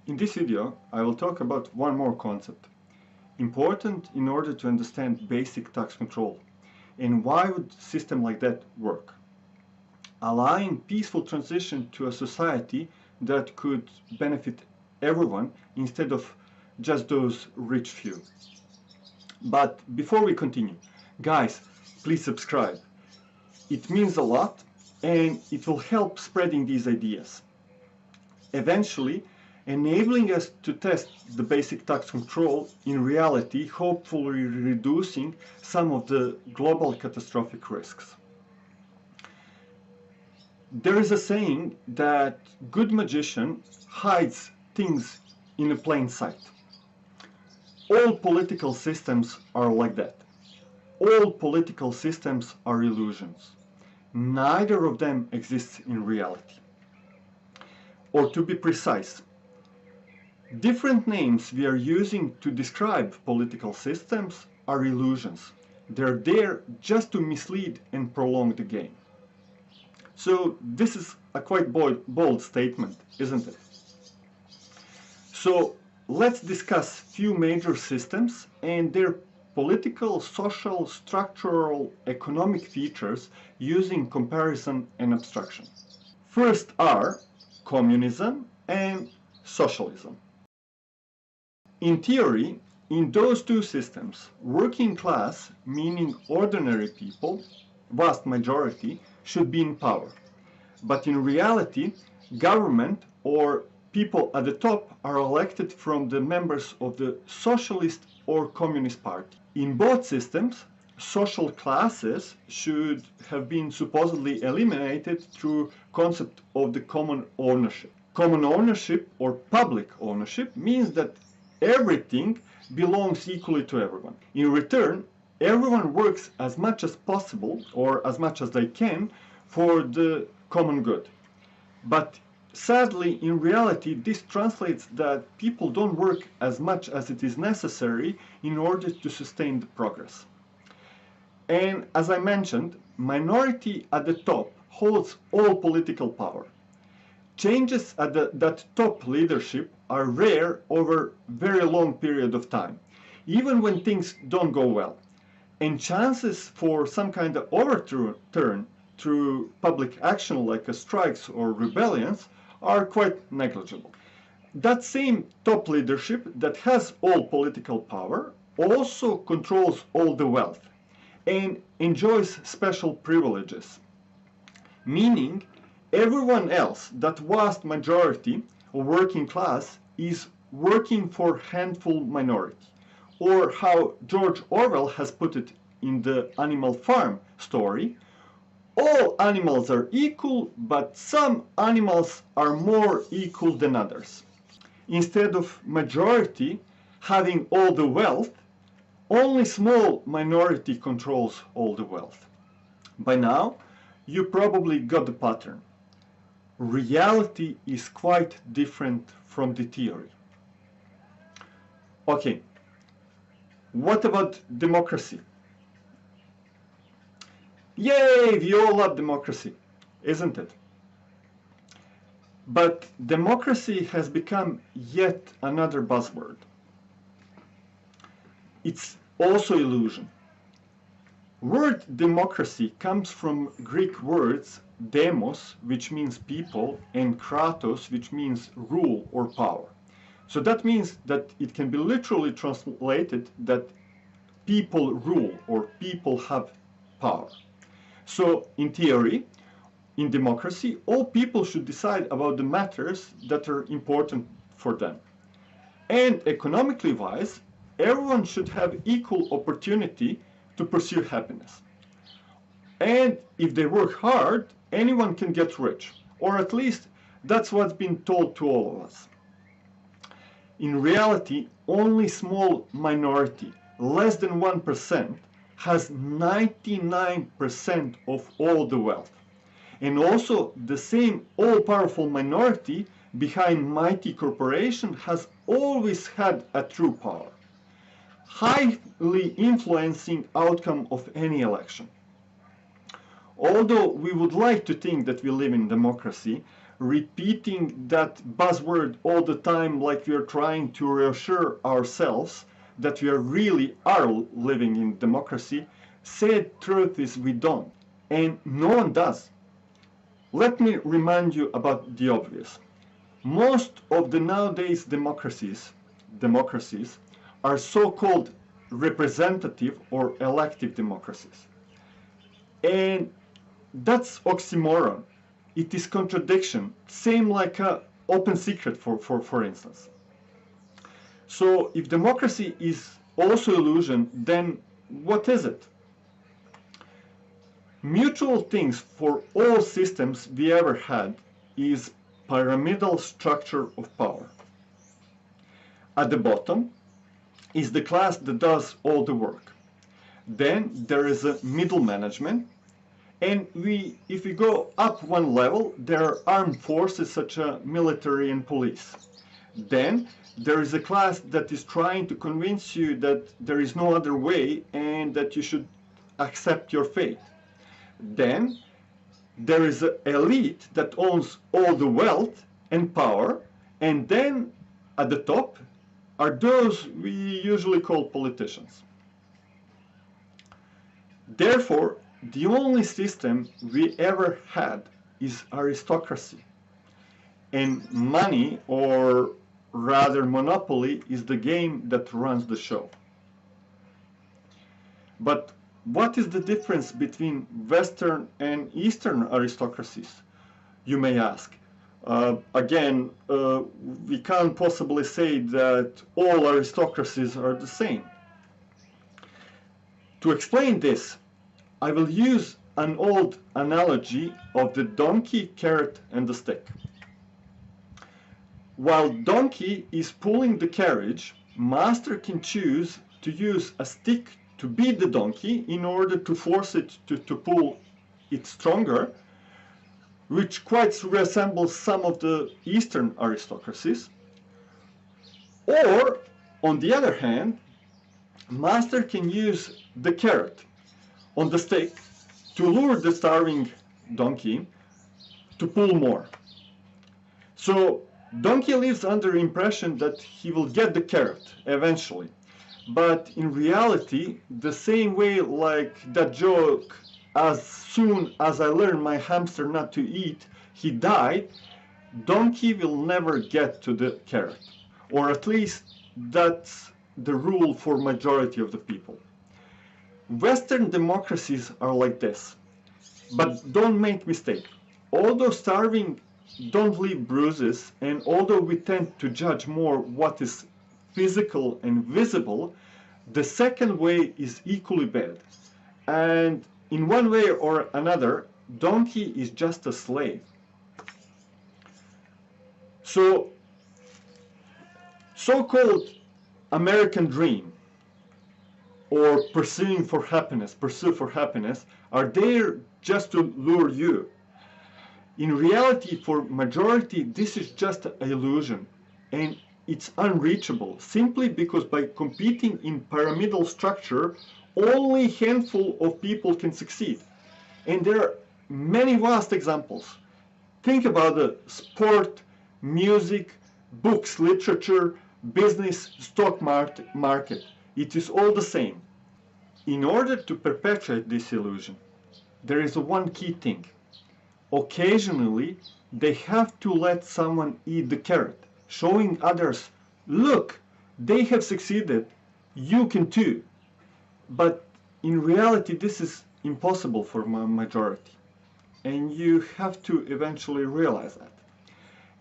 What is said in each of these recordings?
In this video, I will talk about one more concept, important in order to understand basic tax control, and why would a system like that work, allowing peaceful transition to a society that could benefit everyone instead of just those rich few. But before we continue, guys, please subscribe. It means a lot and it will help spreading these ideas, eventually enabling us to test the basic tax control in reality, hopefully reducing some of the global catastrophic risks. There is a saying that good magician hides things in a plain sight. All political systems are like that. All political systems are illusions. Neither of them exists in reality. Or to be precise, different names we are using to describe political systems are illusions. They're there just to mislead and prolong the game. So this is a quite bold statement, isn't it? So let's discuss few major systems and their political, social, structural, economic features using comparison and abstraction. First are communism and socialism. In theory, in those two systems, working class, meaning ordinary people, vast majority, should be in power. But in reality, government or people at the top are elected from the members of the socialist or communist party. In both systems, social classes should have been supposedly eliminated through concept of the common ownership. Common ownership or public ownership means that everything belongs equally to everyone. In return, everyone works as much as possible or as much as they can for the common good. But sadly, in reality, this translates that people don't work as much as it is necessary in order to sustain the progress. And as I mentioned, minority at the top holds all political power. Changes at that top leadership are rare over a very long period of time, even when things don't go well. And chances for some kind of overturn through public action like strikes or rebellions are quite negligible. That same top leadership that has all political power also controls all the wealth and enjoys special privileges, meaning everyone else, that vast majority of working class, is working for handful minority, or how George Orwell has put it in the Animal Farm story, all animals are equal, but some animals are more equal than others. Instead of majority having all the wealth, only small minority controls all the wealth. By now, you probably got the pattern. Reality is quite different from the theory. Okay, what about democracy? Yay, we all love democracy, isn't it? But democracy has become yet another buzzword. It's also illusion. Word democracy comes from Greek words demos, which means people, and kratos, which means rule or power. So that means that it can be literally translated that people rule or people have power. So in theory, in democracy, all people should decide about the matters that are important for them. And economically wise, everyone should have equal opportunity to pursue happiness. And if they work hard, anyone can get rich, or at least that's what's been told to all of us. In reality, only small minority, less than 1%, has 99% of all the wealth. And also the same all-powerful minority behind mighty corporation has always had a true power, highly influencing outcome of any election. Although we would like to think that we live in democracy, repeating that buzzword all the time like we are trying to reassure ourselves that we really are living in democracy, sad truth is we don't. And no one does. Let me remind you about the obvious. Most of the nowadays democracies are so-called representative or elective democracies. And that's oxymoron. It is contradiction, same like a open secret for instance. So if democracy is also illusion, then what is it? Mutual things for all systems we ever had is pyramidal structure of power. At the bottom is the class that does all the work. Then there is a middle management, and if we go up one level, there are armed forces such as military and police. Then there is a class that is trying to convince you that there is no other way and that you should accept your fate. Then there is an elite that owns all the wealth and power, and then at the top are those we usually call politicians. Therefore, the only system we ever had is aristocracy. And money, or rather monopoly, is the game that runs the show. But what is the difference between Western and Eastern aristocracies, you may ask? Again, we can't possibly say that all aristocracies are the same. To explain this, I will use an old analogy of the donkey, carrot, and the stick. While donkey is pulling the carriage, master can choose to use a stick to beat the donkey in order to force it to pull it stronger, which quite resembles some of the Eastern aristocracies. Or, on the other hand, master can use the carrot on the stick to lure the starving donkey to pull more. So donkey lives under the impression that he will get the carrot eventually. But in reality, the same way like that joke, as soon as I learned my hamster not to eat, he died, donkey will never get to the carrot. Or at least that's the rule for majority of the people. Western democracies are like this. But don't make mistake. Although starving don't leave bruises, and although we tend to judge more what is physical and visible, the second way is equally bad. And in one way or another, donkey is just a slave. So, so-called American dream or pursuit for happiness are there just to lure you. In reality, for majority, this is just an illusion, and it's unreachable simply because by competing in pyramidal structure, only handful of people can succeed. And there are many vast examples. Think about the sport, music, books, literature, business, stock market. It is all the same. In order to perpetuate this illusion, there is one key thing. Occasionally, they have to let someone eat the carrot, showing others, look, they have succeeded, you can too. But in reality, this is impossible for a majority. And you have to eventually realize that.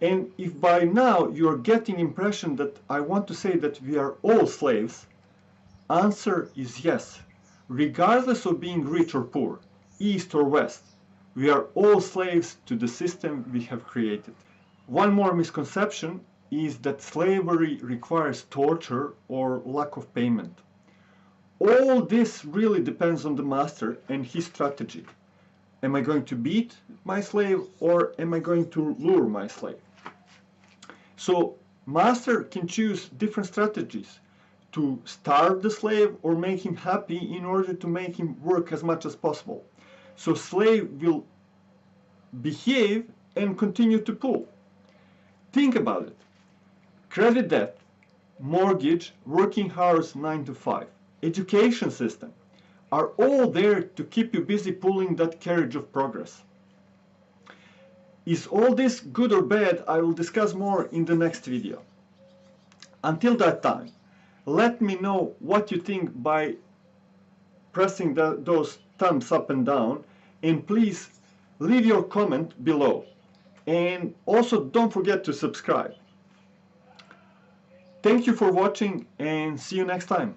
And if by now you're getting impression that I want to say that we are all slaves, answer is yes. Regardless of being rich or poor, east or west, we are all slaves to the system we have created. One more misconception is that slavery requires torture or lack of payment. All this really depends on the master and his strategy. Am I going to beat my slave or am I going to lure my slave? So master can choose different strategies to starve the slave or make him happy in order to make him work as much as possible. So slave will behave and continue to pull. Think about it. Credit debt, mortgage, working hours 9 to 5, education system are all there to keep you busy pulling that carriage of progress. Is all this good or bad? I will discuss more in the next video. Until that time, let me know what you think by pressing those thumbs up and down, and please leave your comment below. And also don't forget to subscribe. Thank you for watching and see you next time.